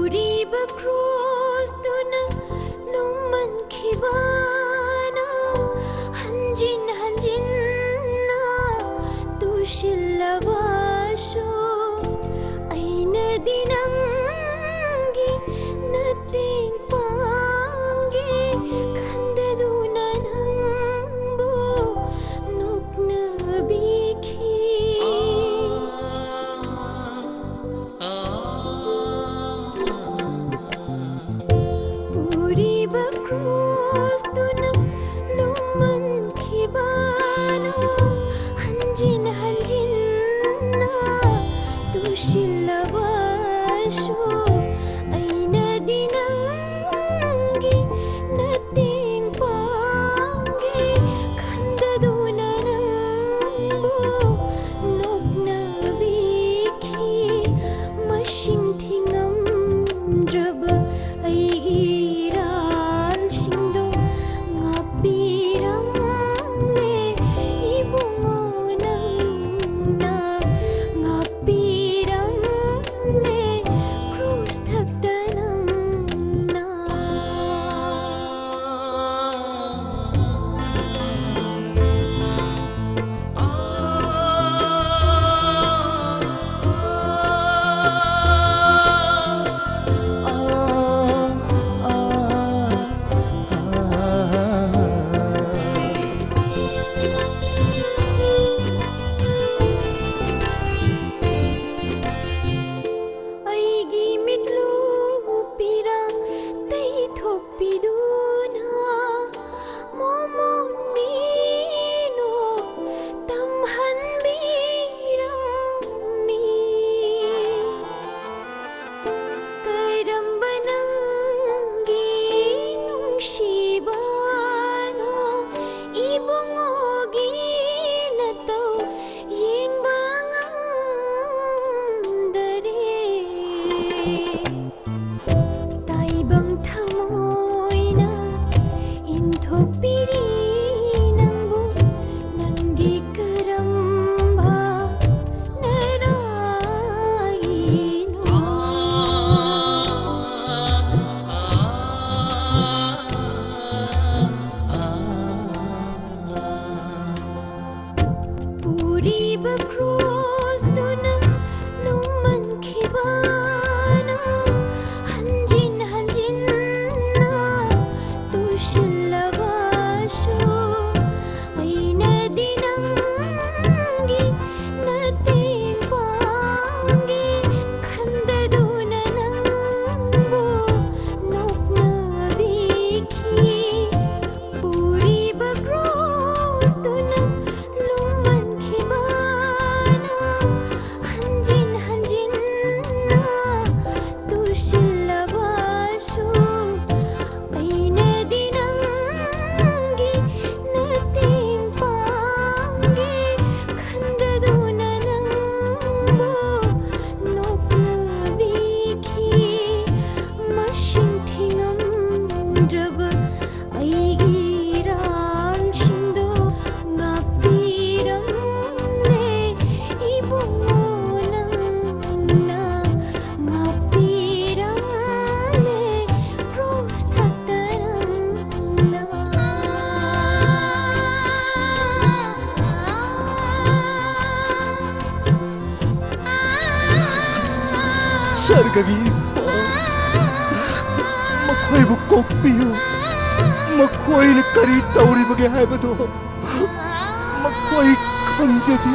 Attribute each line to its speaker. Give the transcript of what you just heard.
Speaker 1: ꯎꯔꯤꯕ ꯀ꯭ꯔꯣꯁꯇꯨꯅ ꯅꯣꯡꯃꯟꯈꯤꯕꯅ ꯍꯟꯖꯤꯟ ꯍꯟꯖꯤꯟꯅ ꯇꯨꯁꯤꯜꯂꯕꯁꯨ ꯑꯩꯅꯗꯤ ꯅꯪꯒꯤ ꯃꯇꯦꯡ ꯄꯥꯡꯒꯦ ꯈꯟꯗꯗꯨꯅ ꯅꯪꯕꯨ ꯅꯣꯛꯅꯕꯤꯈꯤ ꯎꯔꯤꯕ ꯀ꯭ꯔꯣꯁꯇꯨꯅ ꯅꯣꯡꯃꯟꯈꯤꯕꯅ ꯍꯟꯖꯤꯟ ꯍꯟꯖꯤꯟꯅ ꯇꯨꯁꯤꯜꯂꯕꯁꯨ ꯑꯩꯅꯗꯤ ꯅꯪꯒꯤ ꯃꯇꯦꯡ ꯄꯥꯡꯒꯦ ꯈꯟꯗꯗꯨꯅ ꯅꯪꯕꯨ ꯅꯣꯛꯅꯕꯤꯈꯤ ꯃꯁꯤꯡ ꯊꯤꯉꯝꯗ꯭ꯔꯕ ꯑꯩꯒꯤ ꯏꯔꯥꯜꯁꯤꯡꯗꯣ ꯉꯥꯛꯄꯤꯔꯝꯂꯦ 이봉ꯉꯣ ꯅꯪꯅ ꯉꯥꯛꯄꯤꯔꯝꯂꯦ 크로스 탑다 ꯅꯪꯅ ꯑꯩꯒꯤ ꯃꯤꯠꯂꯨꯄꯤꯔꯥꯡ ꯇꯩꯊꯣꯛꯄꯤꯗꯨꯅ ꯃꯣꯃꯣꯟꯕꯤꯅꯣ ꯇꯝꯍꯟꯕꯤꯔꯝꯃꯤ ꯀꯔꯝꯕ ꯅꯪꯒꯤ ꯅꯨꯡꯁꯤꯕꯅꯣ 이봉ꯉꯣꯒꯤ ꯅꯇꯧ ꯌꯦꯡꯕ ꯉꯝꯗꯔꯦ ꯇꯥꯏꯕꯪ ꯊꯃꯣꯏꯅ ꯏꯟꯊꯣꯛꯄꯤꯔꯤ ꯅꯪꯕꯨ ꯅꯪꯒꯤ ꯀꯔꯝꯕ ꯅꯔꯥꯏꯅꯣ ꯎꯔꯤꯕ ꯀ꯭ꯔꯣꯁꯇꯨꯅ ꯅꯣꯡꯃꯟꯈꯤꯕꯅ ꯍꯟꯖꯤꯟ ꯍꯟꯖꯤꯟꯅ ꯇꯨꯁꯤꯜꯂꯕꯁꯨ ꯑꯩꯅꯗꯤ ꯅꯪꯒꯤ ꯃꯇꯦꯡ ꯄꯥꯡꯒꯦ ꯈꯟꯗꯗꯨꯅ ꯅꯪꯕꯨ ꯅꯣꯛꯅꯕꯤꯈꯤ ꯎꯔꯤꯕ ꯀ꯭ꯔꯣꯁꯇꯨꯅ ꯅꯣꯡꯃꯟꯈꯤꯕꯅ ꯍꯟꯖꯤꯟ ꯍꯟꯖꯤꯟꯅ ꯇꯨꯁꯤꯜꯂꯕꯁꯨ ꯑꯩꯅꯗꯤ ꯅꯪꯒꯤ ꯃꯇꯦꯡ ꯄꯥꯡꯒꯦ ꯈꯟꯗꯗꯨꯅ ꯅꯪꯕꯨ ꯅꯣꯛꯅꯕꯤꯈꯤ ꯃꯁꯤꯡ ꯊꯤꯉꯝꯗ꯭ꯔꯕ ꯑꯩꯒꯤ ꯏꯔꯥꯜꯁꯤꯡꯗꯣ ꯉꯥꯛꯄꯤꯔꯝꯂꯦ 이봉ꯉꯣ ꯅꯪꯅꯉꯥꯛꯄꯤꯔꯝꯂꯦ 크로스 탑다 ꯅꯪꯅ
Speaker 2: ꯁꯔꯒꯒꯤ ꯃꯈꯣꯏꯕꯨ ꯀꯣꯛꯄꯤꯌꯨ ꯃꯈꯣꯏꯅ ꯀꯔꯤ ꯇꯧꯔꯤꯕꯒꯦ ꯍꯥꯏꯕꯗꯨ ꯃꯈꯣꯏ ꯈꯪꯖꯗꯦ